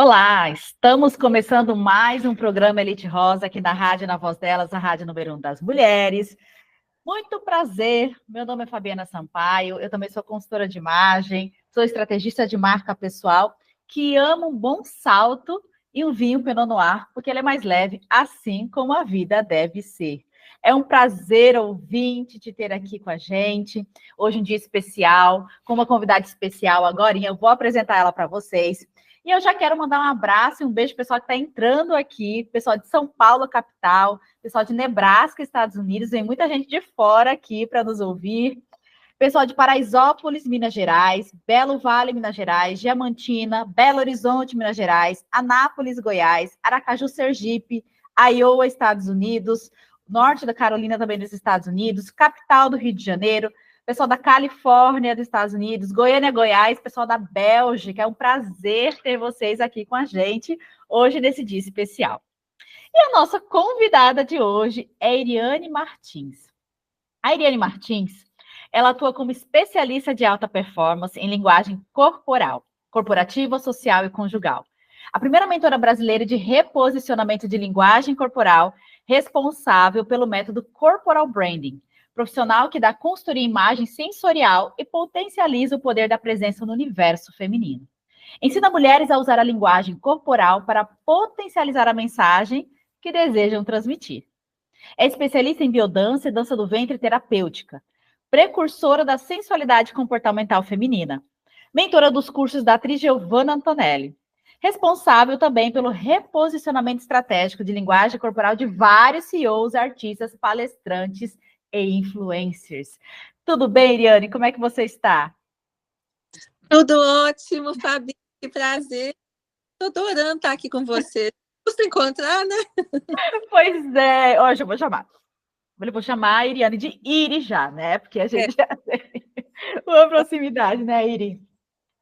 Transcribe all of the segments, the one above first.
Olá, estamos começando mais um programa Elite Rosa aqui na Rádio Na Voz Delas, a rádio número 1 das mulheres. Muito prazer, meu nome é Fabiana Sampaio, eu também sou consultora de imagem, sou estrategista de marca pessoal, que amo um bom salto e um vinho Pinot Noir, porque ele é mais leve, assim como a vida deve ser. É um prazer, ouvinte, te ter aqui com a gente. Hoje um dia especial, com uma convidada especial agora, eu vou apresentar ela para vocês. E eu já quero mandar um abraço e um beijo para o pessoal que está entrando aqui, pessoal de São Paulo, capital, pessoal de Nebraska, Estados Unidos, vem muita gente de fora aqui para nos ouvir. Pessoal de Paraisópolis, Minas Gerais, Belo Vale, Minas Gerais, Diamantina, Belo Horizonte, Minas Gerais, Anápolis, Goiás, Aracaju, Sergipe, Iowa, Estados Unidos, norte da Carolina também dos Estados Unidos, capital do Rio de Janeiro, pessoal da Califórnia dos Estados Unidos, Goiânia, Goiás, pessoal da Bélgica. É um prazer ter vocês aqui com a gente hoje nesse dia especial. E a nossa convidada de hoje é Iriane Martins. A Iriane Martins, ela atua como especialista de alta performance em linguagem corporal, corporativa, social e conjugal. A primeira mentora brasileira de reposicionamento de linguagem corporal, responsável pelo método Corporal Branding, profissional que dá consultoria em imagem sensorial e potencializa o poder da presença no universo feminino. Ensina mulheres a usar a linguagem corporal para potencializar a mensagem que desejam transmitir. É especialista em biodança e dança do ventre terapêutica, precursora da sensualidade comportamental feminina, mentora dos cursos da atriz Giovanna Antonelli, responsável também pelo reposicionamento estratégico de linguagem corporal de vários CEOs, artistas, palestrantes e influencers. Tudo bem, Iriane? Como é que você está? Tudo ótimo, Fabi, que prazer. Estou adorando estar aqui com você. Custa encontrar, né? Pois é, hoje eu vou chamar. Eu vou chamar a Iriane de Iri já, né? Porque a gente já tem uma proximidade, né, Iri?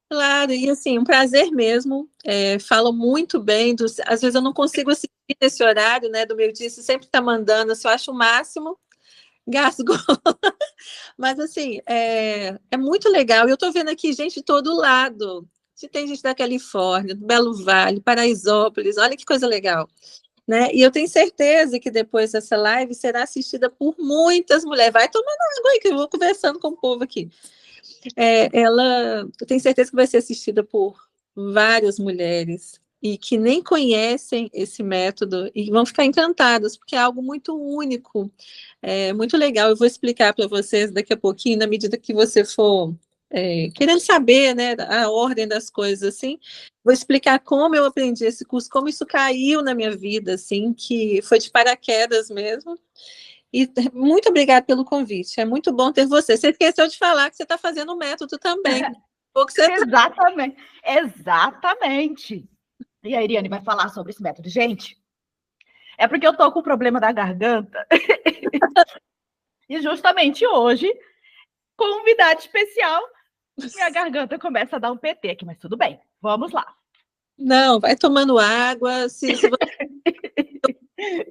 Claro, e assim, um prazer mesmo. Falo muito bem, às vezes eu não consigo assistir nesse horário, né, do meio-dia, você sempre está mandando, assim, eu acho o máximo, gasgou. Mas assim, é muito legal. Eu estou vendo aqui gente de todo lado. Se tem gente da Califórnia, do Belo Vale, Paraisópolis, olha que coisa legal. Né? E eu tenho certeza que depois dessa live será assistida por muitas mulheres. Vai tomando água aí, que eu vou conversando com o povo aqui. Eu tenho certeza que vai ser assistida por várias mulheres e que nem conhecem esse método e vão ficar encantadas, porque é algo muito único, muito legal. Eu vou explicar para vocês daqui a pouquinho, na medida que você for querendo saber, né, a ordem das coisas, assim, vou explicar como eu aprendi esse curso, como isso caiu na minha vida, assim, que foi de paraquedas mesmo. E muito obrigada pelo convite. É muito bom ter você. Você esqueceu de falar que você está fazendo o método também. Exatamente, exatamente. E a Iriane vai falar sobre esse método. Gente, é porque eu tô com o problema da garganta. E justamente hoje, convidado especial, minha garganta começa a dar um PT aqui, mas tudo bem, vamos lá. Não, vai tomando água. Se você...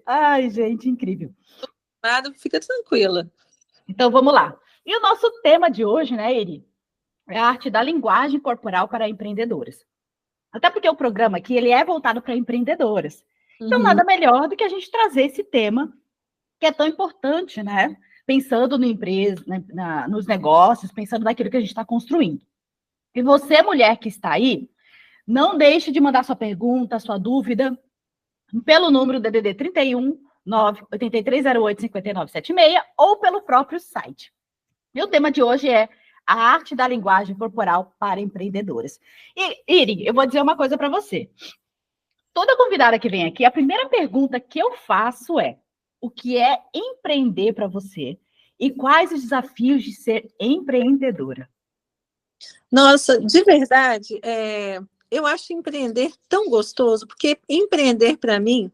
Ai, gente, incrível. Fica tranquila. Então, vamos lá. E o nosso tema de hoje, né, Iri, é a arte da linguagem corporal para empreendedoras. Até porque o programa aqui ele é voltado para empreendedoras. Então, nada melhor do que a gente trazer esse tema que é tão importante, né? Pensando na empresa, nos negócios, pensando naquilo que a gente está construindo. E você, mulher que está aí, não deixe de mandar sua pergunta, sua dúvida, pelo número DDD 31 98308 5976 ou pelo próprio site. E o tema de hoje é a arte da linguagem corporal para empreendedoras. E, Iri, eu vou dizer uma coisa para você. Toda convidada que vem aqui, a primeira pergunta que eu faço é: o que é empreender para você? E quais os desafios de ser empreendedora? Nossa, de verdade, eu acho empreender tão gostoso, porque empreender para mim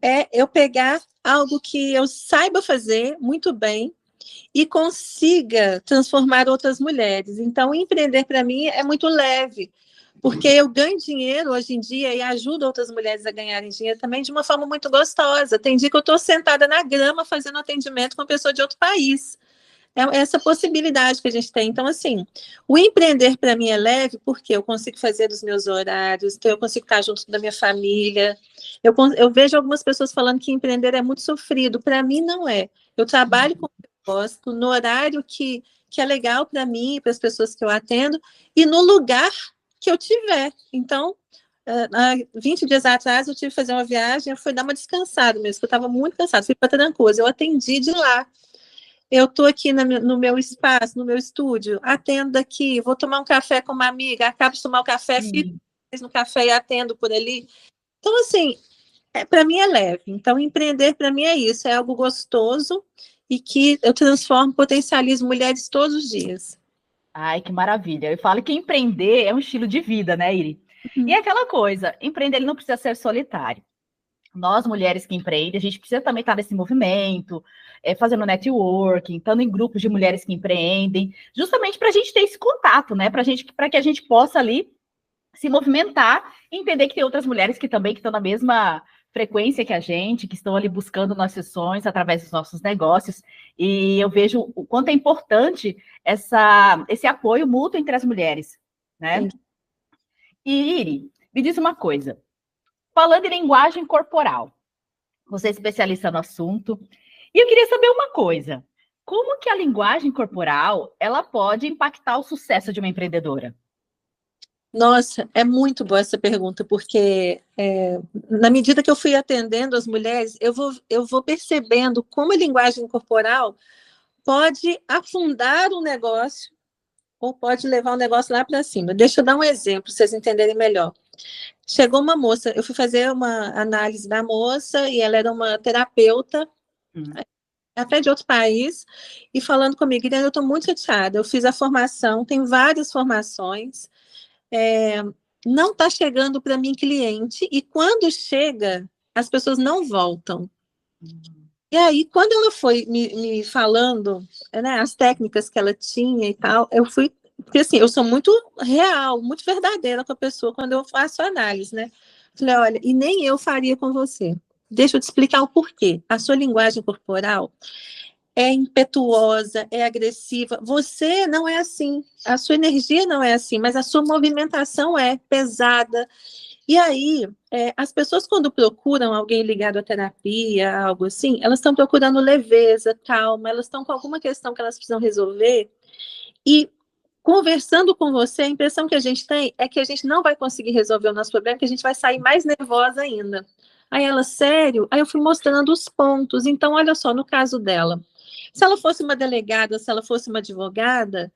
é eu pegar algo que eu saiba fazer muito bem e consiga transformar outras mulheres. Então, empreender para mim é muito leve, porque eu ganho dinheiro hoje em dia e ajudo outras mulheres a ganharem dinheiro também de uma forma muito gostosa. Tem dia que eu estou sentada na grama fazendo atendimento com uma pessoa de outro país. É essa possibilidade que a gente tem. Então, assim, o empreender para mim é leve porque eu consigo fazer dos meus horários, então eu consigo estar junto da minha família. Eu vejo algumas pessoas falando que empreender é muito sofrido. Para mim, não é. Eu trabalho com o que eu gosto, no horário que é legal para mim, para as pessoas que eu atendo, e no lugar que eu tiver. Então, há 20 dias atrás, eu tive que fazer uma viagem, eu fui dar uma descansada mesmo, porque eu estava muito cansada, fui para Trancoso, eu atendi de lá. Eu estou aqui no meu espaço, no meu estúdio, atendo aqui, vou tomar um café com uma amiga, acabo de tomar o café, fico no café e atendo por ali. Então, assim, para mim é leve. Então, empreender para mim é isso, é algo gostoso e que eu transformo, potencializo mulheres todos os dias. Ai, que maravilha. Eu falo que empreender é um estilo de vida, né, Iri? E é aquela coisa, empreender ele não precisa ser solitário. Nós, mulheres que empreendem, a gente precisa também estar nesse movimento, fazendo networking, estando em grupos de mulheres que empreendem, justamente para a gente ter esse contato, né? Para que a gente possa ali se movimentar e entender que tem outras mulheres que também que estão na mesma frequência que a gente, que estão ali buscando nossos sonhos através dos nossos negócios. E eu vejo o quanto é importante esse apoio mútuo entre as mulheres, né? Sim. E, Iri, me diz uma coisa. Falando em linguagem corporal, você é especialista no assunto, e eu queria saber uma coisa. Como que a linguagem corporal ela pode impactar o sucesso de uma empreendedora? Nossa, é muito boa essa pergunta, porque na medida que eu fui atendendo as mulheres, eu vou percebendo como a linguagem corporal pode afundar o negócio ou pode levar o negócio lá para cima. Deixa eu dar um exemplo, para vocês entenderem melhor. Chegou uma moça, eu fui fazer uma análise da moça e ela era uma terapeuta, até de outro país, e falando comigo, Guilherme, eu estou muito chateada, eu fiz a formação, tem várias formações, não está chegando para mim cliente, e quando chega, as pessoas não voltam. E aí, quando ela foi me falando, né, as técnicas que ela tinha e tal, eu fui, porque assim, eu sou muito real, muito verdadeira com a pessoa quando eu faço análise, né? Falei, olha, e nem eu faria com você. Deixa eu te explicar o porquê. A sua linguagem corporal é impetuosa, é agressiva. Você não é assim. A sua energia não é assim, mas a sua movimentação é pesada. E aí, as pessoas quando procuram alguém ligado à terapia, algo assim, elas estão procurando leveza, calma, elas estão com alguma questão que elas precisam resolver. E conversando com você, a impressão que a gente tem é que a gente não vai conseguir resolver o nosso problema, que a gente vai sair mais nervosa ainda. Aí ela, sério? Aí eu fui mostrando os pontos. Então, olha só, no caso dela, se ela fosse uma delegada, se ela fosse uma advogada,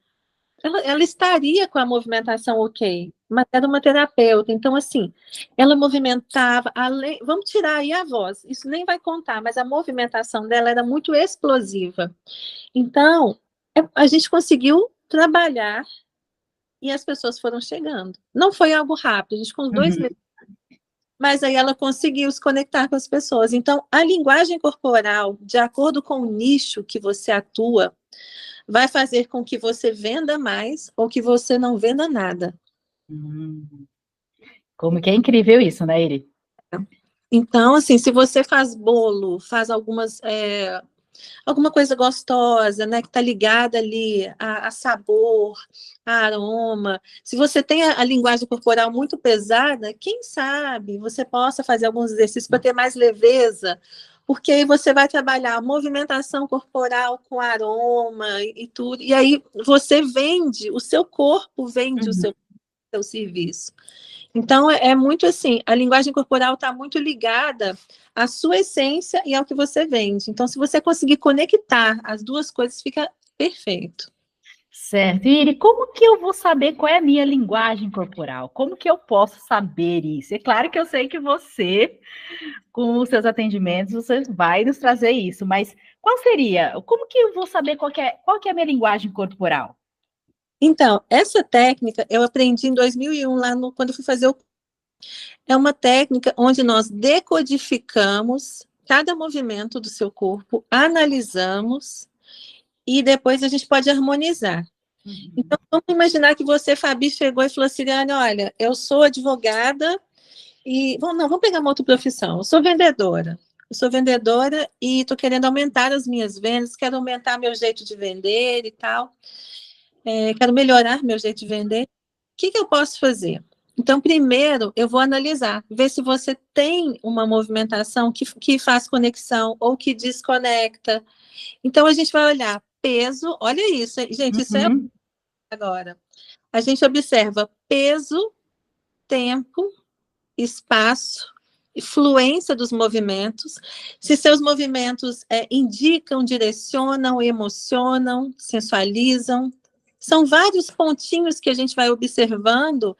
ela estaria com a movimentação ok, mas era uma terapeuta. Então, assim, ela movimentava, vamos tirar aí a voz, isso nem vai contar, mas a movimentação dela era muito explosiva. Então, a gente conseguiu trabalhar e as pessoas foram chegando. Não foi algo rápido, a gente com 2 meses, mas aí ela conseguiu se conectar com as pessoas. Então, a linguagem corporal, de acordo com o nicho que você atua, vai fazer com que você venda mais ou que você não venda nada. Como que é incrível isso, né, Iri? Então, assim, se você faz bolo, faz alguma coisa gostosa, né, que está ligada ali a sabor, a aroma. Se você tem a linguagem corporal muito pesada, quem sabe você possa fazer alguns exercícios para ter mais leveza, porque aí você vai trabalhar a movimentação corporal com aroma e tudo, e aí você vende, o seu corpo vende o seu serviço. Então, é muito assim, a linguagem corporal está muito ligada à sua essência e ao que você vende. Então, se você conseguir conectar as duas coisas, fica perfeito. Certo. Iri, como que eu vou saber qual é a minha linguagem corporal? Como que eu posso saber isso? É claro que eu sei que você, com os seus atendimentos, você vai nos trazer isso, mas qual seria? Como que eu vou saber qual que é a minha linguagem corporal? Então, essa técnica eu aprendi em 2001, quando eu fui fazer É uma técnica onde nós decodificamos cada movimento do seu corpo, analisamos e depois a gente pode harmonizar. Então, vamos imaginar que você, Fabi, chegou e falou assim, olha, eu sou advogada e... vamos pegar uma outra profissão. Eu sou vendedora. eu sou vendedora e estou querendo aumentar as minhas vendas, quero aumentar meu jeito de vender e tal, quero melhorar meu jeito de vender. O que eu posso fazer? Então, primeiro, eu vou analisar, ver se você tem uma movimentação que faz conexão ou que desconecta. Então, a gente vai olhar peso, olha isso, gente, isso é Uhum. agora. A gente observa peso, tempo, espaço, fluência dos movimentos, se seus movimentos indicam, direcionam, emocionam, sensualizam. São vários pontinhos que a gente vai observando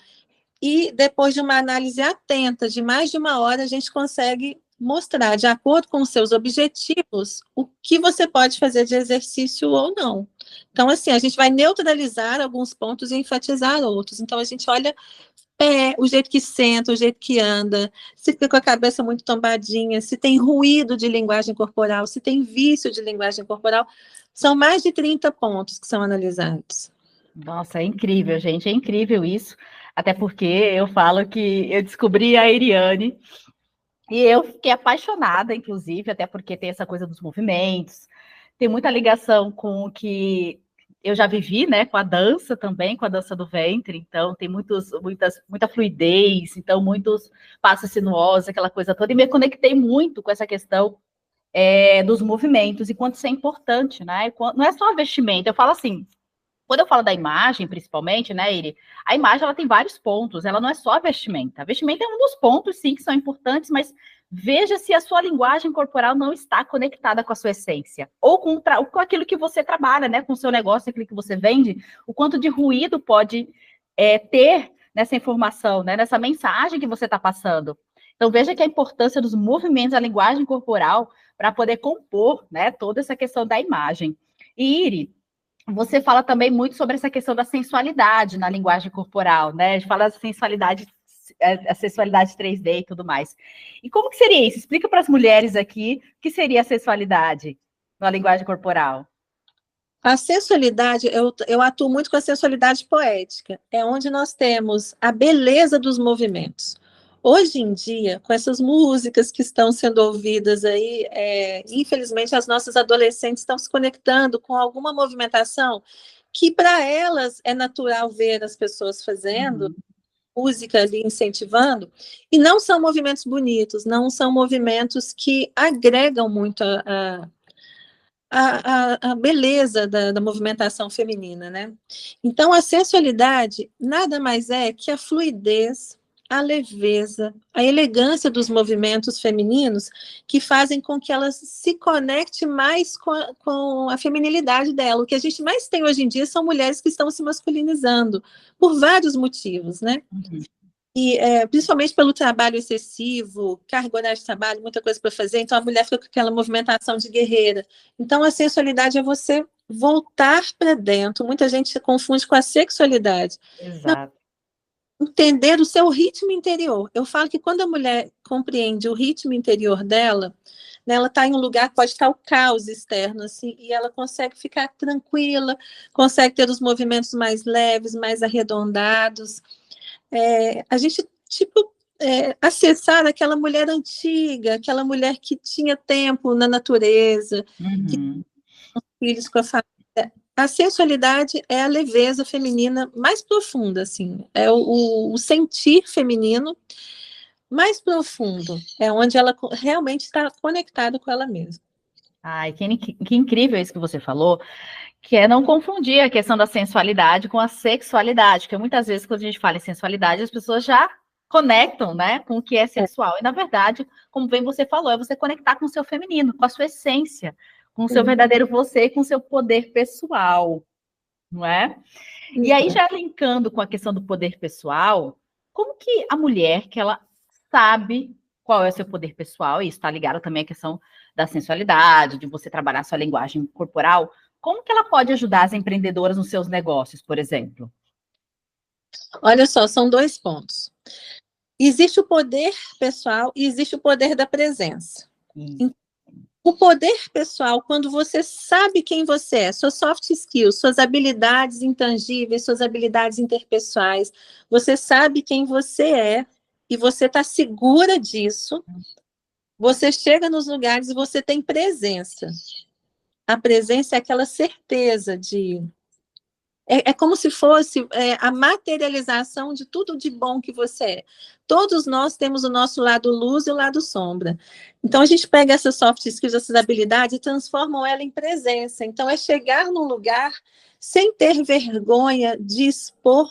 e depois de uma análise atenta de mais de uma hora, a gente consegue mostrar, de acordo com os seus objetivos, o que você pode fazer de exercício ou não. Então, assim, a gente vai neutralizar alguns pontos e enfatizar outros. Então, a gente olha o jeito que senta, o jeito que anda, se fica com a cabeça muito tombadinha, se tem ruído de linguagem corporal, se tem vício de linguagem corporal. São mais de 30 pontos que são analisados. Nossa, é incrível, gente, é incrível isso. Até porque eu falo que eu descobri a Eriane e eu fiquei apaixonada, inclusive, até porque tem essa coisa dos movimentos, tem muita ligação com o que eu já vivi, né, com a dança também, com a dança do ventre, então tem muita fluidez, então muitos passos sinuosos, aquela coisa toda, e me conectei muito com essa questão dos movimentos, e quanto isso é importante, né, não é só vestimenta, eu falo assim, quando eu falo da imagem, principalmente, né, Iri, a imagem ela tem vários pontos, ela não é só a vestimenta. A vestimenta é um dos pontos, sim, que são importantes, mas veja se a sua linguagem corporal não está conectada com a sua essência, ou com aquilo que você trabalha, né, com o seu negócio, aquilo que você vende, o quanto de ruído pode ter nessa informação, né, nessa mensagem que você está passando. Então, veja que a importância dos movimentos, da linguagem corporal, para poder compor, né, toda essa questão da imagem. E, Iri, você fala também muito sobre essa questão da sensualidade na linguagem corporal, né? A gente fala da sensualidade, a sensualidade 3D e tudo mais. E como que seria isso? Explica para as mulheres aqui o que seria a sensualidade na linguagem corporal. A sensualidade, eu atuo muito com a sensualidade poética, é onde nós temos a beleza dos movimentos. Hoje em dia, com essas músicas que estão sendo ouvidas aí, infelizmente as nossas adolescentes estão se conectando com alguma movimentação que para elas é natural ver as pessoas fazendo, música ali incentivando, e não são movimentos bonitos, não são movimentos que agregam muito a beleza da movimentação feminina, né? Então, a sensualidade nada mais é que a fluidez, a leveza, a elegância dos movimentos femininos que fazem com que ela se conecte mais com a feminilidade dela. O que a gente mais tem hoje em dia são mulheres que estão se masculinizando, por vários motivos, né? E principalmente pelo trabalho excessivo, carga horária de trabalho, muita coisa para fazer, então a mulher fica com aquela movimentação de guerreira. Então a sensualidade é você voltar para dentro. Muita gente se confunde com a sexualidade. Exato. Não, entender o seu ritmo interior. Eu falo que quando a mulher compreende o ritmo interior dela, né, ela está em um lugar que pode estar o caos externo, assim, e ela consegue ficar tranquila, consegue ter os movimentos mais leves, mais arredondados. A gente, tipo, acessar aquela mulher antiga, aquela mulher que tinha tempo na natureza, que tinha filhos com a família. A sensualidade é a leveza feminina mais profunda, assim, é o sentir feminino mais profundo, é onde ela realmente está conectada com ela mesma. Ai, que incrível isso que você falou, que é não confundir a questão da sensualidade com a sexualidade, porque muitas vezes quando a gente fala em sensualidade, as pessoas já conectam, né, com o que é sexual. E na verdade, como bem você falou, é você conectar com o seu feminino, com a sua essência, com o seu verdadeiro você, com o seu poder pessoal, não é? E aí já linkando com a questão do poder pessoal, como que a mulher que ela sabe qual é o seu poder pessoal, e isso está ligado também à questão da sensualidade, de você trabalhar sua linguagem corporal, como que ela pode ajudar as empreendedoras nos seus negócios, por exemplo? Olha só, são 2 pontos. Existe o poder pessoal e existe o poder da presença. O poder pessoal, quando você sabe quem você é, suas soft skills, suas habilidades intangíveis, suas habilidades interpessoais, você sabe quem você é e você está segura disso, Você chega nos lugares e você tem presença. A presença é aquela certeza de... É como se fosse a materialização de tudo de bom que você é. Todos nós temos o nosso lado luz e o lado sombra. Então, a gente pega essas soft skills, essas habilidades, e transforma ela em presença. Então, é chegar num lugar sem ter vergonha de expor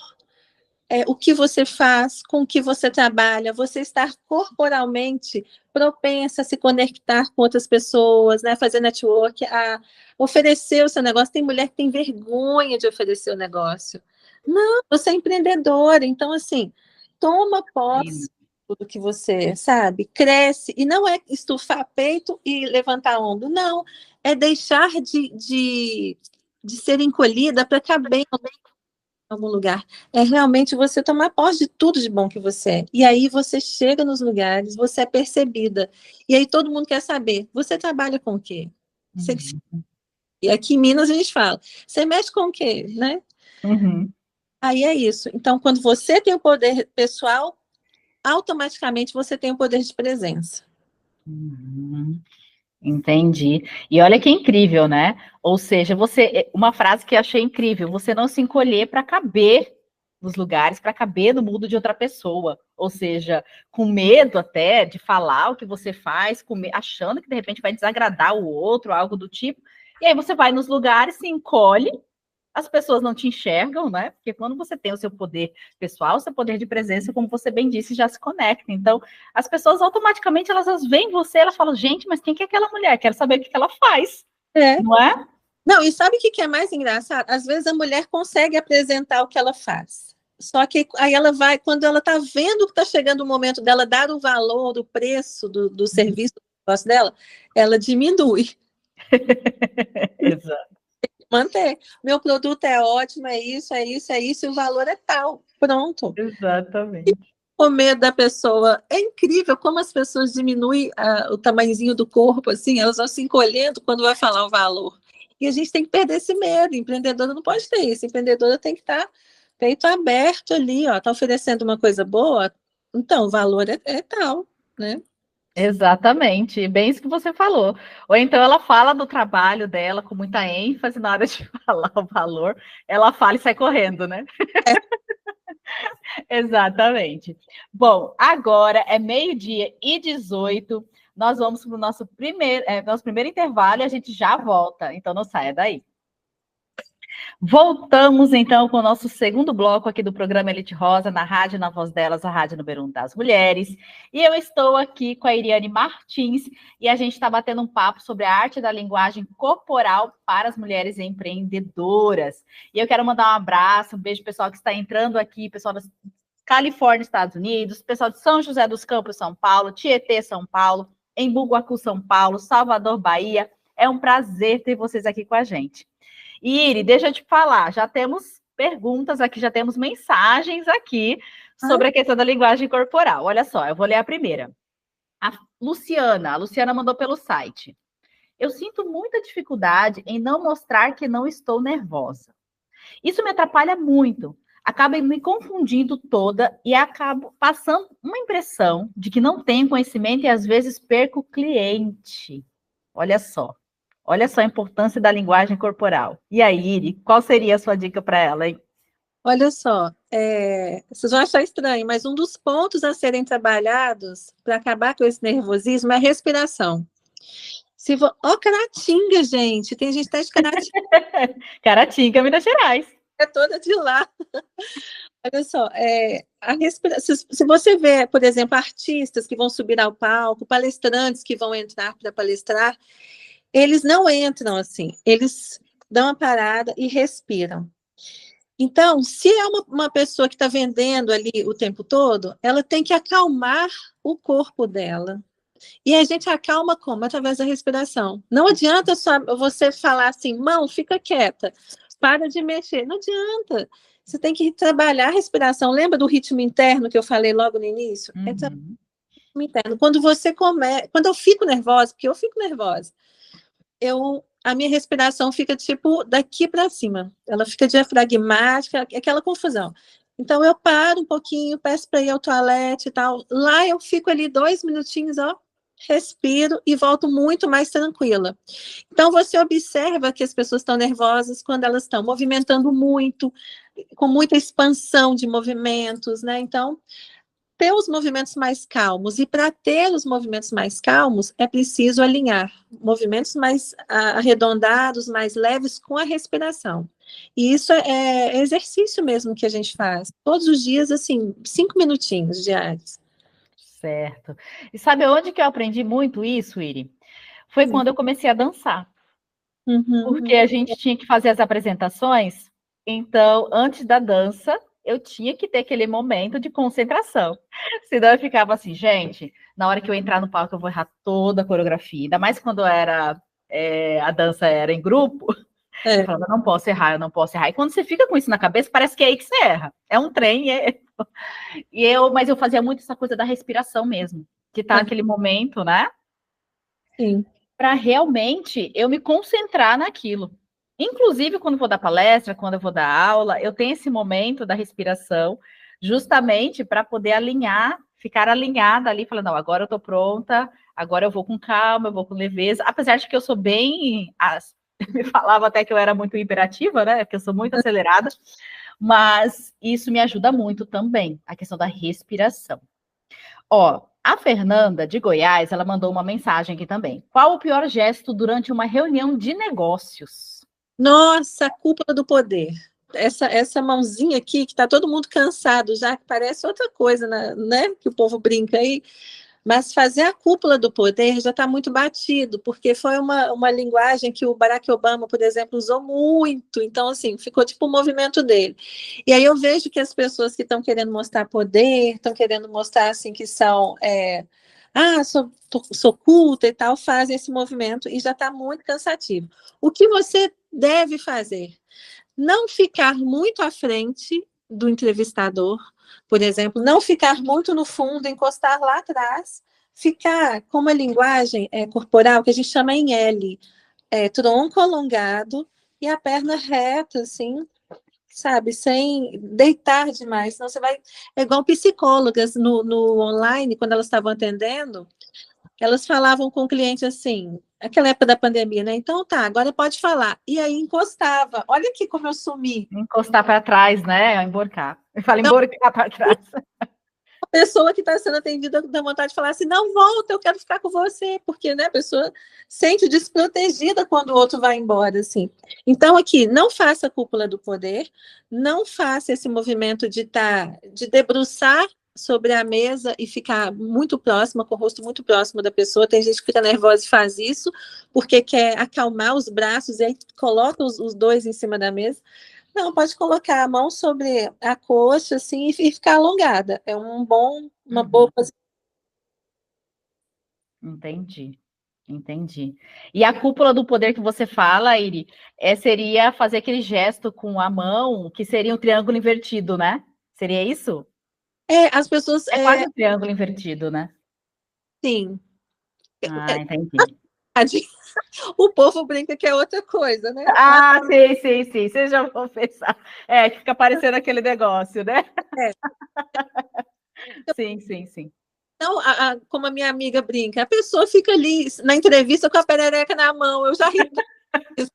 o que você faz, com o que você trabalha, você estar corporalmente propensa a se conectar com outras pessoas, né, fazer network, a oferecer o seu negócio. Tem mulher que tem vergonha de oferecer o negócio. Não, você é empreendedora, então, assim, toma posse do que você, sabe, cresce, e não é estufar peito e levantar ombro, não, é deixar de ser encolhida para caber algum lugar. É realmente você tomar posse de tudo de bom que você é. E aí você chega nos lugares, você é percebida. E aí todo mundo quer saber, você trabalha com o quê? Você... E aqui em Minas a gente fala, você mexe com o quê, né? Uhum. Aí é isso. Então, quando você tem o poder pessoal, automaticamente você tem o poder de presença. Uhum. Entendi. E olha que incrível, né? Ou seja, uma frase que eu achei incrível, você não se encolher para caber nos lugares, para caber no mundo de outra pessoa. Ou seja, com medo até de falar o que você faz, achando que de repente vai desagradar o outro, algo do tipo. E aí você vai nos lugares, se encolhe, as pessoas não te enxergam, né? Porque quando você tem o seu poder pessoal, o seu poder de presença, como você bem disse, já se conecta. Então, as pessoas automaticamente elas veem você, elas falam, gente, mas quem que é aquela mulher? Quero saber o que ela faz. Não é? Não, e sabe o que é mais engraçado? Às vezes a mulher consegue apresentar o que ela faz. Só que aí ela vai, quando ela está vendo que está chegando o momento dela dar o valor, o preço do serviço, do negócio dela, ela diminui. Exato. Manter. Meu produto é ótimo, é isso, é isso, é isso, e o valor é tal. Pronto. Exatamente. O medo da pessoa. É incrível como as pessoas diminuem o tamanhozinho do corpo, assim, elas vão se encolhendo quando vai falar o valor. E a gente tem que perder esse medo. Empreendedora não pode ter isso. Empreendedora tem que estar peito aberto ali, ó. Está oferecendo uma coisa boa, então o valor é tal, né? Exatamente, bem isso que você falou. Ou então ela fala do trabalho dela com muita ênfase, na hora de falar o valor, ela fala e sai correndo, né? Exatamente. Bom, agora é 12:18. Nós vamos para o nosso primeiro intervalo e a gente já volta. Então não saia daí. Voltamos então com o nosso segundo bloco aqui do programa Elite Rosa, na Rádio Na Voz Delas, a Rádio número 1 das mulheres. E eu estou aqui com a Iriane Martins e a gente está batendo um papo sobre a arte da linguagem corporal para as mulheres empreendedoras. E eu quero mandar um abraço, um beijo pessoal que está entrando aqui, pessoal da Califórnia, Estados Unidos, pessoal de São José dos Campos, São Paulo, Tietê, São Paulo, Embu-Guacu, São Paulo, Salvador, Bahia. É um prazer ter vocês aqui com a gente. Iri, deixa eu te falar, já temos perguntas aqui, já temos mensagens aqui sobre a questão da linguagem corporal. Olha só, eu vou ler a primeira. A Luciana mandou pelo site. Eu sinto muita dificuldade em não mostrar que não estou nervosa. Isso me atrapalha muito. Acaba me confundindo toda e acabo passando uma impressão de que não tenho conhecimento e às vezes perco o cliente. Olha só. Olha só a importância da linguagem corporal. E aí, Iri, qual seria a sua dica para ela, hein? Olha só, vocês vão achar estranho, mas um dos pontos a serem trabalhados para acabar com esse nervosismo é a respiração. Ó, Caratinga, gente, tem gente que tá de Caratinga. Caratinga, Minas Gerais. É toda de lá. Olha só, se você vê, por exemplo, artistas que vão subir ao palco, palestrantes que vão entrar para palestrar, eles não entram assim, eles dão uma parada e respiram. Então, se é uma pessoa que está vendendo ali o tempo todo, ela tem que acalmar o corpo dela. E a gente acalma como? Através da respiração. Não adianta só você falar assim, mão, fica quieta, para de mexer. Não adianta. Você tem que trabalhar a respiração. Lembra do ritmo interno que eu falei logo no início? Uhum. É ritmo interno. Quando eu fico nervosa, porque eu fico nervosa, a minha respiração fica tipo daqui para cima. Ela fica diafragmática, aquela confusão. Então eu paro um pouquinho, peço para ir ao toalete e tal. Lá eu fico ali 2 minutinhos, ó, respiro e volto muito mais tranquila. Então, você observa que as pessoas estão nervosas quando elas estão movimentando muito, com muita expansão de movimentos, né? Então, ter os movimentos mais calmos. E para ter os movimentos mais calmos, é preciso alinhar movimentos mais arredondados, mais leves com a respiração. E isso é exercício mesmo que a gente faz. Todos os dias, assim, 5 minutinhos diários. Certo. E sabe onde que eu aprendi muito isso, Iri? Foi quando eu comecei a dançar. Porque Uhum. a gente tinha que fazer as apresentações, então, antes da dança, eu tinha que ter aquele momento de concentração. Senão eu ficava assim, gente, na hora que eu entrar no palco, eu vou errar toda a coreografia. Ainda mais quando a dança era em grupo, eu É. falava, não posso errar, eu não posso errar. E quando você fica com isso na cabeça, parece que é aí que você erra. É um trem, mas eu fazia muito essa coisa da respiração mesmo, que tá aquele momento, né? Sim. Para realmente eu me concentrar naquilo. Inclusive, quando vou dar palestra, quando eu vou dar aula, eu tenho esse momento da respiração, justamente para poder alinhar, ficar alinhada ali, falando, não, agora eu estou pronta, agora eu vou com calma, eu vou com leveza, apesar de que eu sou bem. Me falava até que eu era muito imperativa, né? Que eu sou muito acelerada, mas isso me ajuda muito também, a questão da respiração. Ó, a Fernanda de Goiás, ela mandou uma mensagem aqui também. Qual o pior gesto durante uma reunião de negócios? Nossa, a cúpula do poder. Essa mãozinha aqui, que está todo mundo cansado já, que parece outra coisa, né? Que o povo brinca aí. Mas fazer a cúpula do poder já está muito batido, porque foi uma linguagem que o Barack Obama, por exemplo, usou muito. Então, assim, ficou tipo o movimento dele. E aí eu vejo que as pessoas que estão querendo mostrar poder, estão querendo mostrar assim que são. Sou culta e tal, fazem esse movimento e já está muito cansativo. O que você deve fazer? Não ficar muito à frente do entrevistador, por exemplo, não ficar muito no fundo, encostar lá atrás, ficar com uma linguagem corporal que a gente chama em L, tronco alongado e a perna reta, assim, sabe, sem deitar demais, senão você vai. É igual psicólogas no online, quando elas estavam atendendo, elas falavam com o cliente assim, aquela época da pandemia, né? Então tá, agora pode falar. E aí encostava. Olha aqui como eu sumi. Encostar para trás, né? Emborcar. Eu falo emborcar para trás. A pessoa que está sendo atendida dá vontade de falar assim, não volta, eu quero ficar com você, porque né, a pessoa sente desprotegida quando o outro vai embora, assim. Então, aqui, não faça a cúpula do poder, não faça esse movimento de debruçar sobre a mesa e ficar muito próxima, com o rosto muito próximo da pessoa. Tem gente que fica nervosa e faz isso, porque quer acalmar os braços e aí coloca os dois em cima da mesa. Não, pode colocar a mão sobre a coxa, assim, e ficar alongada. É uma boa posição. Entendi. Entendi. E a cúpula do poder que você fala, Iri, seria fazer aquele gesto com a mão, que seria um triângulo invertido, né? Seria isso? As pessoas, É quase um triângulo invertido, né? sim. Ah, entendi. O povo brinca que é outra coisa, né? Ah, sim, sim, sim. Vocês já vão pensar. Que fica parecendo aquele negócio, né? É. Sim, sim, sim. Então, como a minha amiga brinca, a pessoa fica ali na entrevista com a perereca na mão. Eu já ri disso.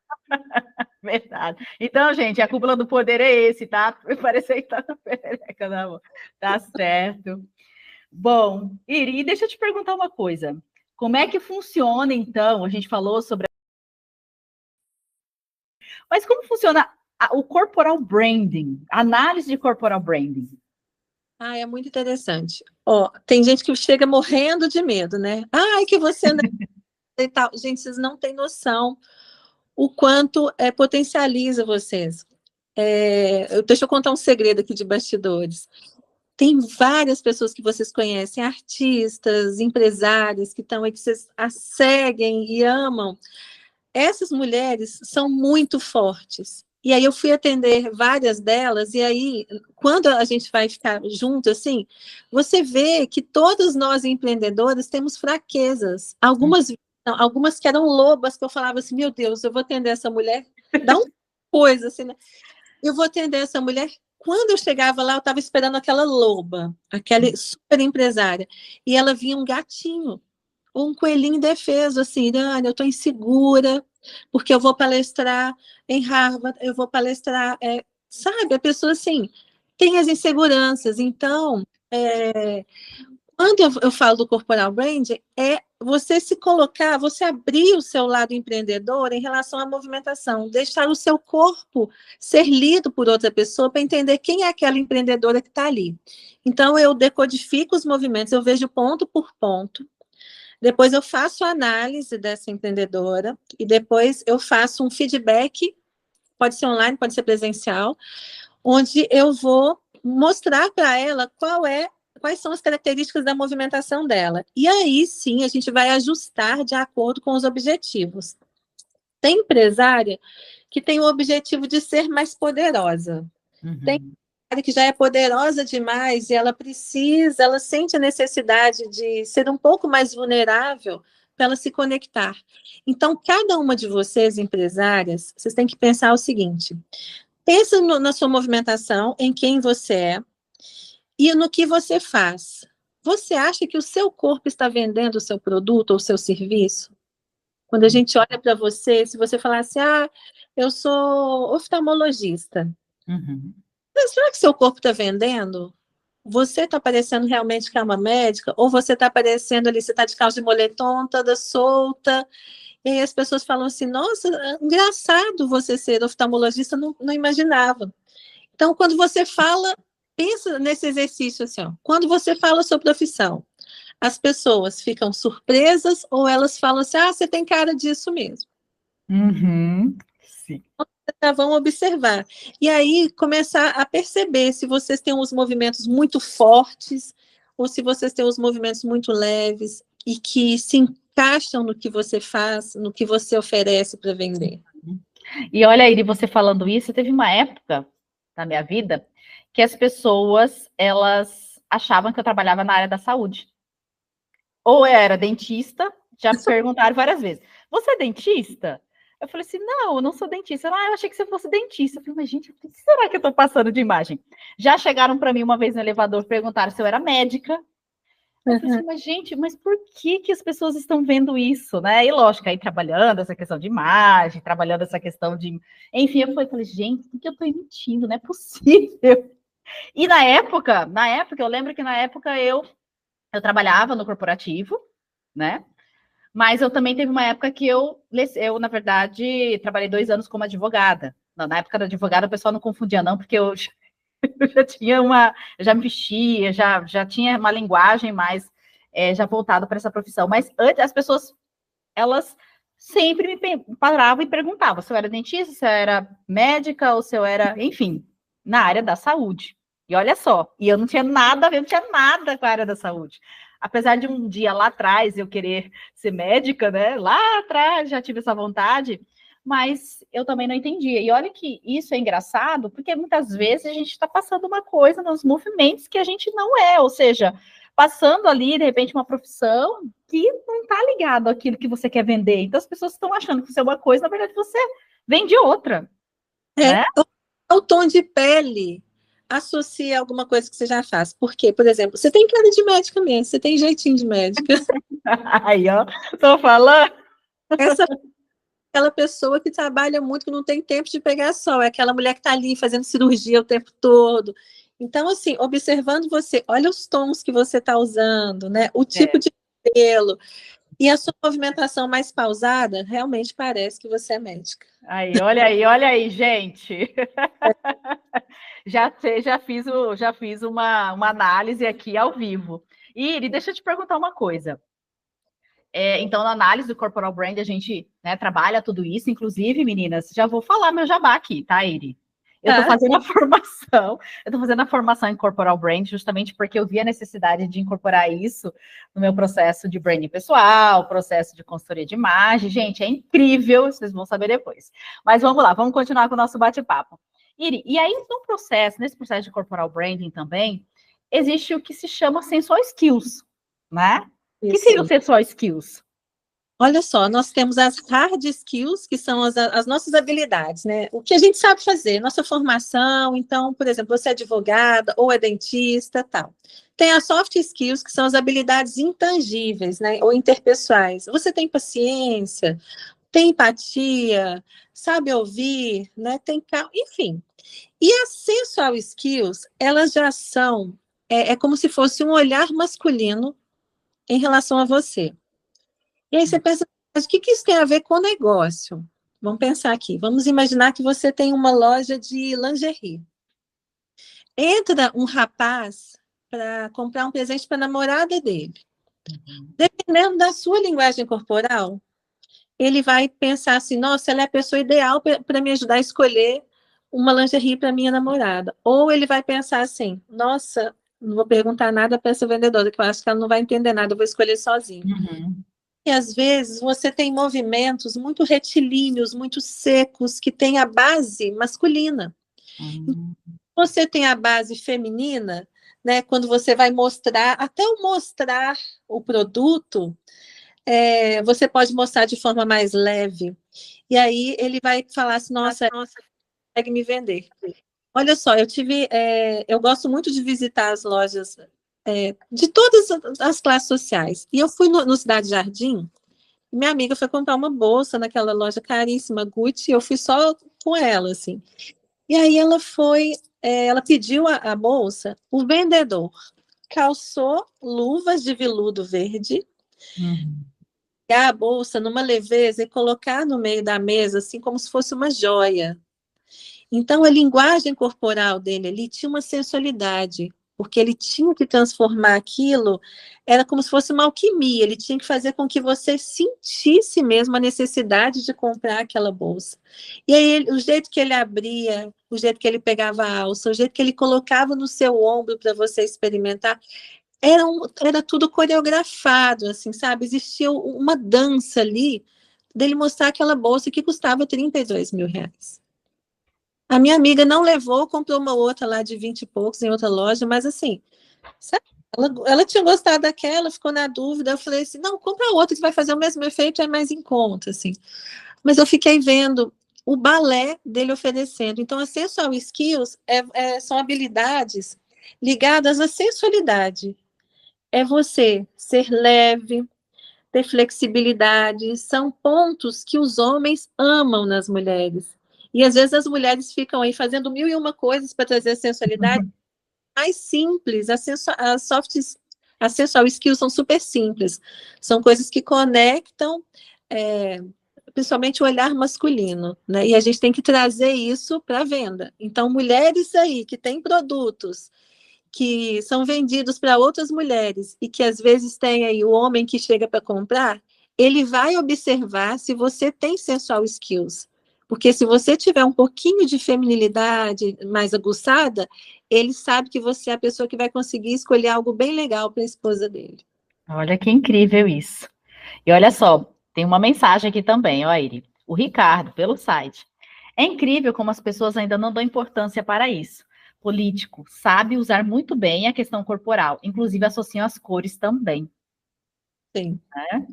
Verdade. Então, gente, a cúpula do poder é esse, tá? Parecer que tá na perereca na mão. Tá certo. Bom, Iri, deixa eu te perguntar uma coisa. Como é que funciona, então? A gente falou sobre. Mas como funciona o corporal branding, a análise de corporal branding? É muito interessante. Ó, tem gente que chega morrendo de medo, né? Ai, que você não e tal. Gente, vocês não têm noção o quanto potencializa vocês. Deixa eu contar um segredo aqui de bastidores. Tem várias pessoas que vocês conhecem, artistas, empresários, que estão aí, que vocês as seguem e amam. Essas mulheres são muito fortes. E aí eu fui atender várias delas, e aí, quando a gente vai ficar junto, assim, você vê que todas nós empreendedoras temos fraquezas. Algumas que eram lobas, que eu falava assim, meu Deus, eu vou atender essa mulher, dá uma coisa assim, né? Eu vou atender essa mulher. Quando eu chegava lá, eu estava esperando aquela loba, aquela super empresária, e ela vinha um gatinho. um coelhinho indefeso, assim, Irane, eu estou insegura, porque eu vou palestrar em Harvard, eu vou palestrar, sabe, a pessoa, assim, tem as inseguranças, então, quando eu falo do corporal branding, é você se colocar, você abrir o seu lado empreendedor em relação à movimentação, deixar o seu corpo ser lido por outra pessoa para entender quem é aquela empreendedora que está ali. Então, eu decodifico os movimentos, eu vejo ponto por ponto, depois eu faço a análise dessa empreendedora e depois eu faço um feedback, pode ser online, pode ser presencial, onde eu vou mostrar para ela quais são as características da movimentação dela. E aí sim a gente vai ajustar de acordo com os objetivos. Tem empresária que tem o objetivo de ser mais poderosa. Tem empresária que já é poderosa demais e ela sente a necessidade de ser um pouco mais vulnerável para ela se conectar. Então, cada uma de vocês, empresárias, vocês têm que pensar o seguinte: pensa na sua movimentação, em quem você é e no que você faz. Você acha que o seu corpo está vendendo o seu produto ou o seu serviço? Quando a gente olha para você, se você falar assim, eu sou oftalmologista, será que seu corpo está vendendo? Você está parecendo realmente que é uma médica? Ou você está parecendo ali, você está de calça de moletom, toda solta? E aí as pessoas falam assim, nossa, engraçado você ser oftalmologista, não imaginava. Então, quando você fala, pensa nesse exercício assim, ó, quando você fala a sua profissão, as pessoas ficam surpresas ou elas falam assim, você tem cara disso mesmo. Sim. Vão observar. E aí, começar a perceber se vocês têm uns movimentos muito fortes ou se vocês têm uns movimentos muito leves e que se encaixam no que você faz, no que você oferece para vender. E olha aí, você falando isso, teve uma época na minha vida que as pessoas, elas achavam que eu trabalhava na área da saúde. Ou eu era dentista, já me perguntaram várias vezes, você é dentista? Eu falei assim, não, eu não sou dentista. Eu achei que você fosse dentista. Eu falei, mas gente, o que será que eu estou passando de imagem? Já chegaram para mim uma vez no elevador, perguntaram se eu era médica. Eu falei assim, mas gente, mas por que as pessoas estão vendo isso, né? E lógico, aí trabalhando essa questão de imagem, trabalhando essa questão de... Enfim, eu falei, gente, por que eu estou emitindo? Não é possível. E na época, eu lembro que na época eu trabalhava no corporativo, né? Mas eu também teve uma época que eu, na verdade, trabalhei 2 anos como advogada. Na época da advogada, o pessoal não confundia, não, porque eu já tinha eu já me vestia, já tinha uma linguagem mais já voltada para essa profissão. Mas antes, as pessoas, elas sempre me paravam e perguntavam se eu era dentista, se eu era médica, ou se eu era, enfim, na área da saúde. E olha só, e eu não tinha nada a ver, não tinha nada com a área da saúde. Apesar de um dia lá atrás eu querer ser médica, né? Lá atrás já tive essa vontade, mas eu também não entendia. E olha que isso é engraçado, porque muitas vezes a gente está passando uma coisa nos movimentos que a gente não é, ou seja, passando ali, de repente, uma profissão que não está ligado àquilo que você quer vender. Então as pessoas estão achando que você é uma coisa, na verdade você vende outra. Né? O tom de pele associa alguma coisa que você já faz. Por quê? Por exemplo, você tem cara de médica mesmo, você tem jeitinho de médica. Aí, ó, tô falando. Aquela pessoa que trabalha muito, que não tem tempo de pegar sol, é aquela mulher que está ali fazendo cirurgia o tempo todo. Então, assim, observando você, olha os tons que você está usando, né? O tipo de cabelo. E a sua movimentação mais pausada, realmente parece que você é médica. Olha aí, gente. Já fiz uma análise aqui ao vivo. Iri, deixa eu te perguntar uma coisa. Então, na análise do Corporal Brand, a gente trabalha tudo isso. Inclusive, meninas, já vou falar meu jabá aqui, tá, Iri? Eu estou fazendo a formação em Corporal Brand justamente porque eu vi a necessidade de incorporar isso no meu processo de branding pessoal, processo de consultoria de imagem. Gente, é incrível, vocês vão saber depois. Mas vamos lá, vamos continuar com o nosso bate-papo. Iri, e aí nesse processo de Corporal Branding também, existe o que se chama Sensual Skills, né? O que seria o Sensual Skills? Olha só, nós temos as hard skills, que são as nossas habilidades, né? O que a gente sabe fazer, nossa formação. Então, por exemplo, você é advogada ou é dentista, tal. Tem as soft skills, que são as habilidades intangíveis, né? Ou interpessoais. Você tem paciência, tem empatia, sabe ouvir, né? Enfim. E as sensual skills, elas já são, é como se fosse um olhar masculino em relação a você. E aí você pensa, mas o que isso tem a ver com o negócio? Vamos pensar aqui. Vamos imaginar que você tem uma loja de lingerie. Entra um rapaz para comprar um presente para a namorada dele. Dependendo da sua linguagem corporal, ele vai pensar assim, nossa, ela é a pessoa ideal para me ajudar a escolher uma lingerie para minha namorada. Ou ele vai pensar assim, nossa, não vou perguntar nada para essa vendedora, que eu acho que ela não vai entender nada, eu vou escolher sozinho. Uhum. E às vezes você tem movimentos muito retilíneos, muito secos, que têm a base masculina. Uhum. Você tem a base feminina, né? Quando você vai mostrar, até o mostrar o produto, você pode mostrar de forma mais leve. E aí ele vai falar assim, nossa, consegue me vender. Olha só, eu gosto muito de visitar as lojas de todas as classes sociais. E eu fui no Cidade Jardim. Minha amiga foi comprar uma bolsa naquela loja caríssima, Gucci, eu fui só com ela, assim. E aí ela pediu a bolsa, o vendedor calçou luvas de veludo verde, Uhum. pegar a bolsa numa leveza e colocar no meio da mesa, assim, como se fosse uma joia. Então, a linguagem corporal dele ali tinha uma sensualidade, porque ele tinha que transformar aquilo, era como se fosse uma alquimia, ele tinha que fazer com que você sentisse mesmo a necessidade de comprar aquela bolsa. E aí, o jeito que ele abria, o jeito que ele pegava a alça, o jeito que ele colocava no seu ombro para você experimentar, era tudo coreografado, assim, sabe? Existia uma dança ali dele mostrar aquela bolsa que custava R$ 32.000. A minha amiga não levou, comprou uma outra lá de 20 e poucos em outra loja, mas assim, sabe? Ela tinha gostado daquela, ficou na dúvida. Eu falei assim: não, compra outra que vai fazer o mesmo efeito, é mais em conta, assim. Mas eu fiquei vendo o balé dele oferecendo. Então, as sensual skills são habilidades ligadas à sensualidade. É você ser leve, ter flexibilidade, são pontos que os homens amam nas mulheres. E às vezes as mulheres ficam aí fazendo mil e uma coisas para trazer a sensualidade mais simples, as sensual skills são super simples, são coisas que conectam, é, principalmente o olhar masculino, né? E a gente tem que trazer isso para a venda. Então, mulheres aí que têm produtos que são vendidos para outras mulheres e que às vezes tem aí o homem que chega para comprar, ele vai observar se você tem sensual skills. Porque se você tiver um pouquinho de feminilidade mais aguçada, ele sabe que você é a pessoa que vai conseguir escolher algo bem legal para a esposa dele. Olha que incrível isso. E olha só, tem uma mensagem aqui também, ó, Iri. O Ricardo, pelo site. É incrível como as pessoas ainda não dão importância para isso. Político sabe usar muito bem a questão corporal, inclusive associam as cores também. Sim. Né?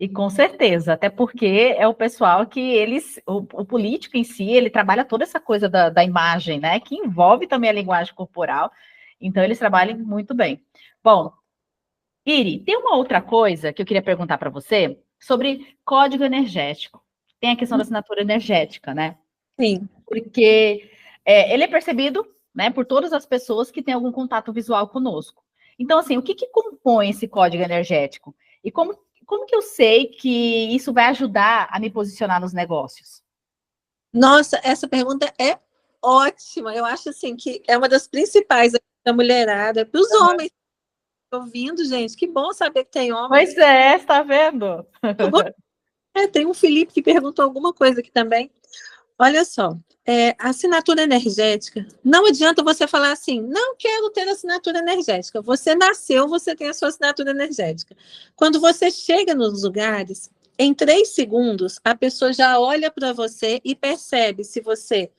E com certeza, até porque é o pessoal que o político em si, ele trabalha toda essa coisa da imagem, né? Que envolve também a linguagem corporal. Então, eles trabalham muito bem. Bom, Iri, tem uma outra coisa que eu queria perguntar para você sobre código energético. Tem a questão da assinatura energética, né? Sim. Porque ele é percebido, né, por todas as pessoas que têm algum contato visual conosco. Então, assim, o que compõe esse código energético? E como que eu sei que isso vai ajudar a me posicionar nos negócios? Nossa, essa pergunta é ótima. Eu acho assim que é uma das principais da mulherada, para os Uhum. homens ouvindo, gente. Que bom saber que tem homens. Pois é, está vendo? Tem um Felipe que perguntou alguma coisa aqui também. Olha só, assinatura energética, não adianta você falar assim, não quero ter assinatura energética. Você nasceu, você tem a sua assinatura energética. Quando você chega nos lugares, em 3 segundos, a pessoa já olha para você e percebe se você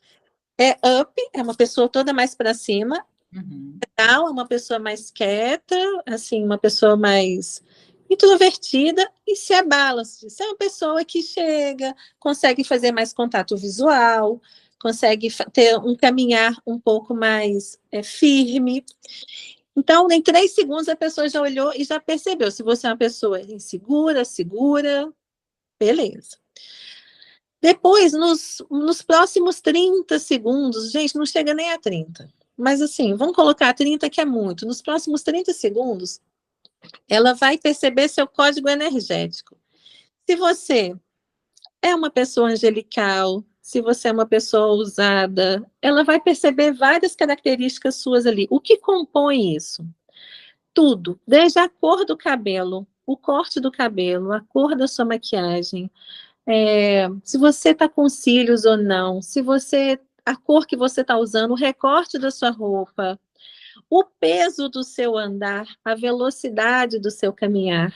é up, é uma pessoa toda mais para cima, Uhum. down, é uma pessoa mais quieta, assim, uma pessoa mais introvertida e se abala. Se é uma pessoa que chega, consegue fazer mais contato visual, consegue ter um caminhar um pouco mais firme. Então, em 3 segundos, a pessoa já olhou e já percebeu se você é uma pessoa insegura, segura, beleza. Depois, nos próximos 30 segundos, gente, não chega nem a 30, mas assim, vamos colocar 30 que é muito. Nos próximos 30 segundos, ela vai perceber seu código energético. Se você é uma pessoa angelical, se você é uma pessoa ousada, ela vai perceber várias características suas ali. O que compõe isso? Tudo, desde a cor do cabelo, o corte do cabelo, a cor da sua maquiagem, se você está com cílios ou não, a cor que você está usando, o recorte da sua roupa, o peso do seu andar, a velocidade do seu caminhar.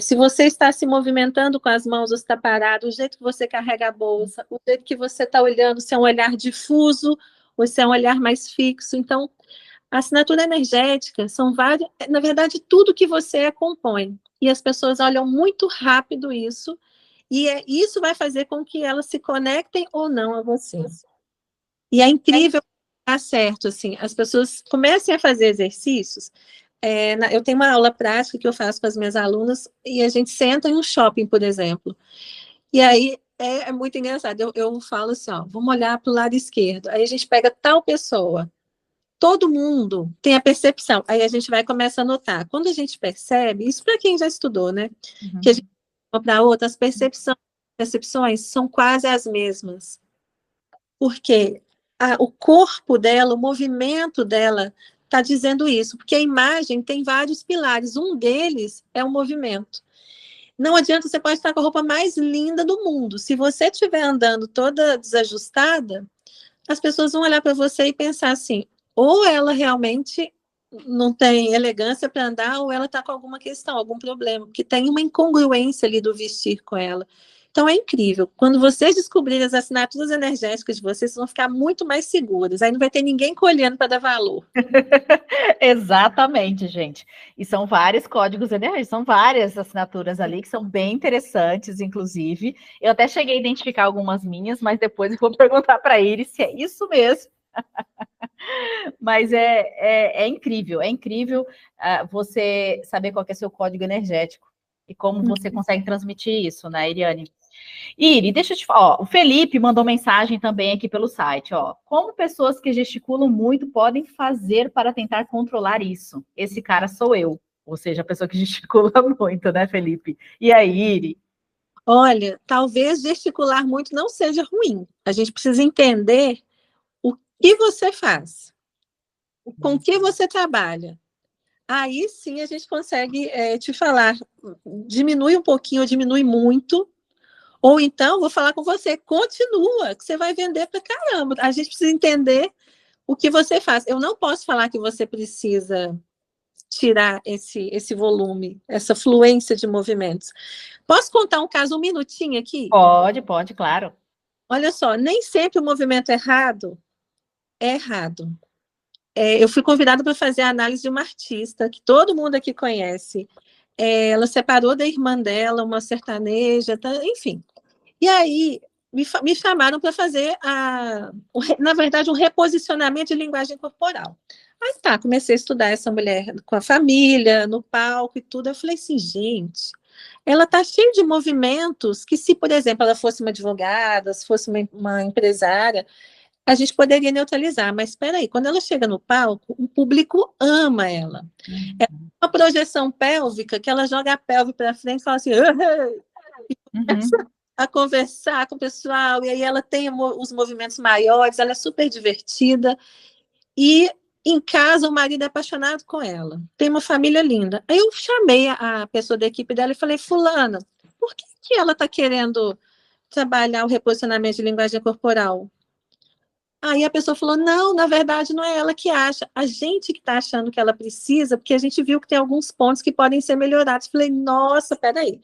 Se você está se movimentando com as mãos ou está parado, o jeito que você carrega a bolsa, o jeito que você está olhando, se é um olhar difuso ou se é um olhar mais fixo. Então, a assinatura energética são várias, na verdade, tudo que você compõe. E as pessoas olham muito rápido isso, e isso vai fazer com que elas se conectem ou não a você. E é incrível dar certo, assim, as pessoas comecem a fazer exercícios. Eu tenho uma aula prática que eu faço com as minhas alunas e a gente senta em um shopping, por exemplo. E aí é muito engraçado. Eu falo assim, ó, vamos olhar para o lado esquerdo. Aí a gente pega tal pessoa. Todo mundo tem a percepção. Aí a gente vai começar a notar. Quando a gente percebe, isso para quem já estudou, né? Uhum. Que a gente para outras percepções são quase as mesmas. Porque o corpo dela, o movimento dela está dizendo isso, porque a imagem tem vários pilares, um deles é o movimento. Não adianta, você pode estar com a roupa mais linda do mundo, se você estiver andando toda desajustada, as pessoas vão olhar para você e pensar assim, ou ela realmente não tem elegância para andar, ou ela está com alguma questão, algum problema, porque tem uma incongruência ali do vestir com ela. Então é incrível. Quando vocês descobrirem as assinaturas energéticas de vocês vão ficar muito mais seguras. Aí não vai ter ninguém colhendo para dar valor. Exatamente, gente. E são vários códigos energéticos, são várias assinaturas ali que são bem interessantes, inclusive. Eu até cheguei a identificar algumas minhas, mas depois eu vou perguntar para Iris se é isso mesmo. Mas é incrível você saber qual que é seu código energético e como você consegue transmitir isso, né, Iriane? Iri, deixa eu te falar, o Felipe mandou mensagem também aqui pelo site, ó. Como pessoas que gesticulam muito podem fazer para tentar controlar isso? Esse cara sou eu, ou seja, a pessoa que gesticula muito, né, Felipe? E aí, Iri? Olha, talvez gesticular muito não seja ruim. A gente precisa entender o que você faz, com que você trabalha. Aí sim a gente consegue te falar, diminui um pouquinho ou diminui muito, ou então vou falar com você, continua, que você vai vender para caramba. A gente precisa entender o que você faz. Eu não posso falar que você precisa tirar esse volume, essa fluência de movimentos. Posso contar um caso, um minutinho aqui? Pode, claro. Olha só, nem sempre o movimento errado é errado. Eu fui convidada para fazer a análise de uma artista que todo mundo aqui conhece. Ela separou da irmã dela, uma sertaneja, enfim. E aí me chamaram para fazer, na verdade, um reposicionamento de linguagem corporal. Aí tá, comecei a estudar essa mulher com a família, no palco e tudo. Eu falei assim, gente, ela está cheia de movimentos que se, por exemplo, ela fosse uma advogada, se fosse uma empresária, a gente poderia neutralizar. Mas espera aí, quando ela chega no palco, o público ama ela. É uma projeção pélvica que ela joga a pelve para frente e fala assim, e começa a conversar com o pessoal, e aí ela tem os movimentos maiores, ela é super divertida, e em casa o marido é apaixonado com ela, tem uma família linda. Aí eu chamei a pessoa da equipe dela e falei, fulana, por que ela está querendo trabalhar o reposicionamento de linguagem corporal? Aí a pessoa falou, não, na verdade não é ela que acha, a gente que está achando que ela precisa, porque a gente viu que tem alguns pontos que podem ser melhorados. Falei, nossa, peraí,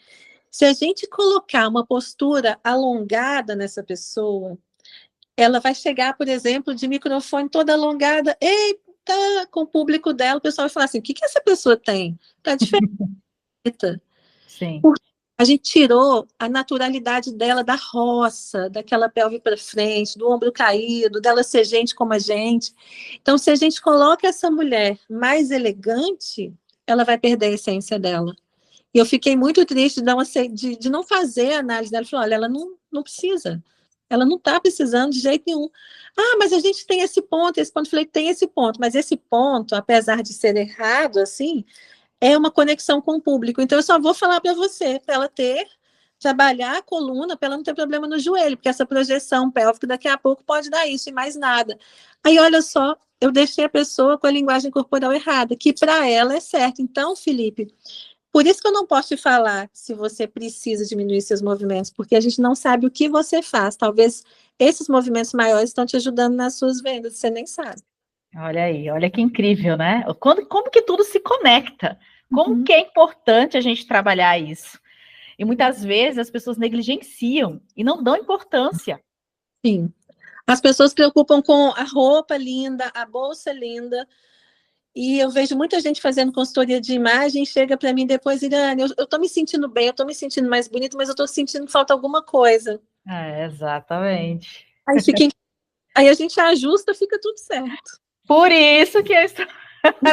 se a gente colocar uma postura alongada nessa pessoa, ela vai chegar, por exemplo, de microfone toda alongada, eita, com o público dela, o pessoal vai falar assim, o que essa pessoa tem? Tá diferente. Sim. A gente tirou a naturalidade dela da roça, daquela pelve para frente, do ombro caído, dela ser gente como a gente. Então, se a gente coloca essa mulher mais elegante, ela vai perder a essência dela. E eu fiquei muito triste de não fazer a análise dela. Eu falei, olha, ela não precisa. Ela não está precisando de jeito nenhum. Ah, mas a gente tem esse ponto, esse ponto. Eu falei, tem esse ponto, mas esse ponto, apesar de ser errado, assim, é uma conexão com o público. Então, eu só vou falar para você, para ela trabalhar a coluna, para ela não ter problema no joelho, porque essa projeção pélvica daqui a pouco pode dar isso e mais nada. Aí, olha só, eu deixei a pessoa com a linguagem corporal errada, que para ela é certo. Então, Felipe, por isso que eu não posso te falar se você precisa diminuir seus movimentos, porque a gente não sabe o que você faz. Talvez esses movimentos maiores estão te ajudando nas suas vendas, você nem sabe. Olha aí, olha que incrível, né? Como que tudo se conecta? Como que é importante a gente trabalhar isso? E muitas vezes as pessoas negligenciam e não dão importância. Sim. As pessoas se preocupam com a roupa linda, a bolsa linda, e eu vejo muita gente fazendo consultoria de imagem, chega para mim depois, Irane, eu tô me sentindo bem, eu tô me sentindo mais bonita, mas eu tô sentindo que falta alguma coisa. Exatamente. Aí, aí a gente ajusta, fica tudo certo. Por isso que eu estou...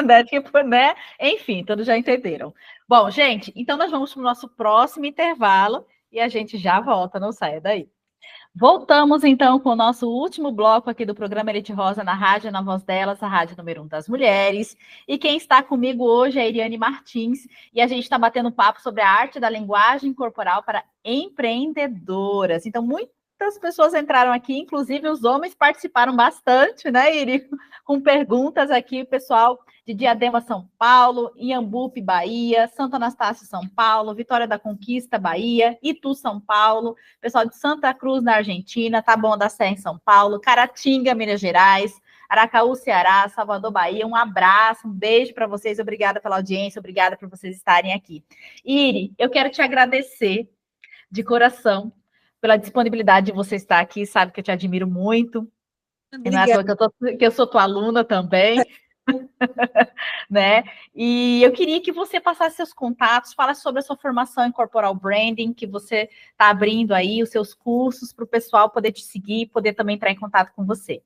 né? Tipo, né? Enfim, todos já entenderam. Bom, gente, então nós vamos para o nosso próximo intervalo e a gente já volta, não saia daí. Voltamos, então, com o nosso último bloco aqui do programa Elite Rosa na rádio, na voz delas, a rádio número 1 das mulheres. E quem está comigo hoje é a Iriane Martins, e a gente está batendo papo sobre a arte da linguagem corporal para empreendedoras. Então, muitas pessoas entraram aqui, inclusive os homens participaram bastante, né, Iri? Com perguntas aqui, pessoal de Diadema, São Paulo, Iambupe, Bahia, Santo Anastácio, São Paulo, Vitória da Conquista, Bahia, Itu, São Paulo, pessoal de Santa Cruz, na Argentina, Taboão da Serra, em São Paulo, Caratinga, Minas Gerais, Aracaú, Ceará, Salvador, Bahia. Um abraço, um beijo para vocês, obrigada pela audiência, obrigada por vocês estarem aqui. Iri, eu quero te agradecer de coração pela disponibilidade de você estar aqui, sabe que eu te admiro muito. E não é à toa que eu sou tua aluna também. Né? E eu queria que você passasse seus contatos, falasse sobre a sua formação em Corporal Branding, que você está abrindo aí, os seus cursos, para o pessoal poder te seguir, poder também entrar em contato com você.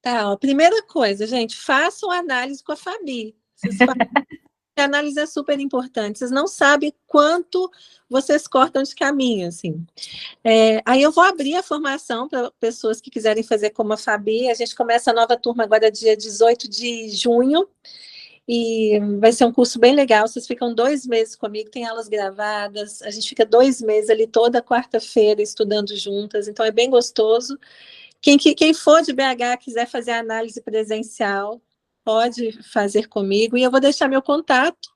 Tá, ó, primeira coisa, gente, façam análise com a Fabi. A análise é super importante. Vocês não sabem quanto vocês cortam de caminho, assim. Aí eu vou abrir a formação para pessoas que quiserem fazer como a Fabi. A gente começa a nova turma agora dia 18 de junho. E vai ser um curso bem legal. Vocês ficam 2 meses comigo, tem aulas gravadas. A gente fica 2 meses ali toda quarta-feira estudando juntas. Então é bem gostoso. Quem for de BH quiser fazer análise presencial, pode fazer comigo. E eu vou deixar meu contato,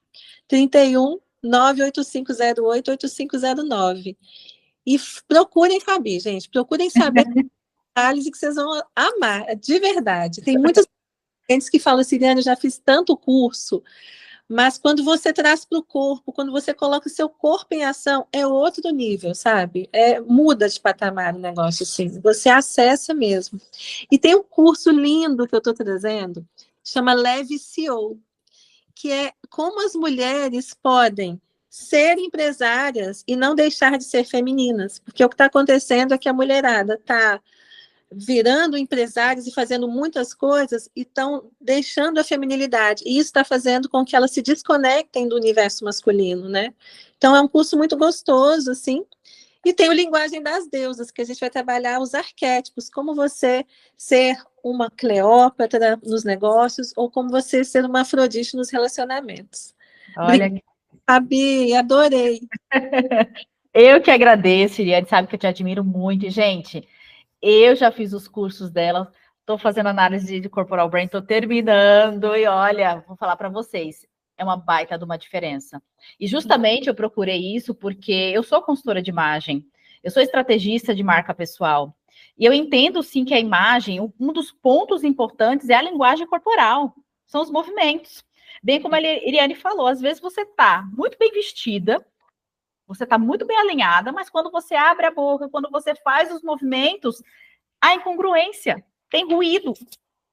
31 98508 8509. E procurem Fabi, gente. Procurem saber análise que vocês vão amar, de verdade. Tem muitos clientes que falam assim, Diana, eu já fiz tanto curso, mas quando você traz para o corpo, quando você coloca o seu corpo em ação, é outro nível, sabe? Muda de patamar o negócio, assim. Você acessa mesmo. E tem um curso lindo que eu estou trazendo, chama Leve CEO, que é como as mulheres podem ser empresárias e não deixar de ser femininas. Porque o que está acontecendo é que a mulherada está virando empresários e fazendo muitas coisas e estão deixando a feminilidade. E isso está fazendo com que elas se desconectem do universo masculino, né? Então, é um curso muito gostoso, assim. E tem o Linguagem das Deusas, que a gente vai trabalhar os arquétipos, como você ser uma Cleópatra nos negócios ou como você ser uma Afrodite nos relacionamentos. Olha, Obrigada, Fabi, adorei. eu que agradeço, Iriane, sabe que eu te admiro muito. Gente, eu já fiz os cursos dela, estou fazendo análise de Corporal Brand, estou terminando e olha, vou falar para vocês, é uma baita de uma diferença. E justamente eu procurei isso porque eu sou consultora de imagem, eu sou estrategista de marca pessoal. E eu entendo sim que a imagem, um dos pontos importantes é a linguagem corporal, são os movimentos. Bem como a Iriane falou, às vezes você está muito bem vestida, você está muito bem alinhada, mas quando você abre a boca, quando você faz os movimentos, há incongruência, tem ruído.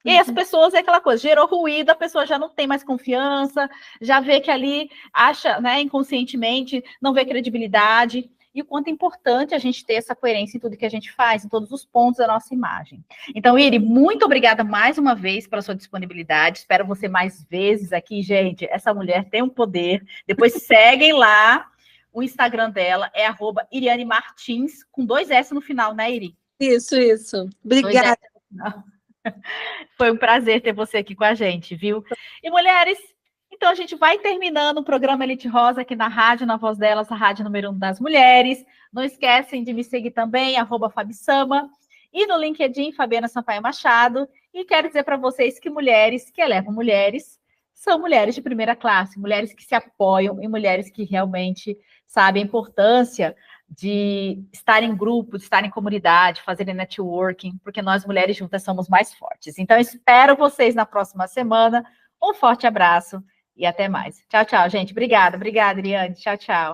E aí as pessoas, é aquela coisa, gerou ruído, a pessoa já não tem mais confiança, já vê que ali acha, né, inconscientemente, não vê credibilidade. E o quanto é importante a gente ter essa coerência em tudo que a gente faz, em todos os pontos da nossa imagem. Então, Iri, muito obrigada mais uma vez pela sua disponibilidade. Espero você mais vezes aqui, gente. Essa mulher tem um poder. Depois seguem lá. O Instagram dela é @irianemartins, com 2 S no final, né, Iri? Isso. 2 Obrigada. S no final. Foi um prazer ter você aqui com a gente, viu? E, mulheres, então a gente vai terminando o programa Elite Rosa aqui na rádio, na Voz Delas, a rádio número 1 das mulheres. Não esquecem de me seguir também, @Fabisama, e no LinkedIn, Fabiana Sampaio Machado. E quero dizer para vocês que mulheres que elevam mulheres são mulheres de primeira classe, mulheres que se apoiam e mulheres que realmente sabem a importância de estar em grupo, de estar em comunidade, fazerem networking, porque nós mulheres juntas somos mais fortes. Então, espero vocês na próxima semana. Um forte abraço e até mais. Tchau, tchau, gente. Obrigada, Iriane. Tchau, tchau.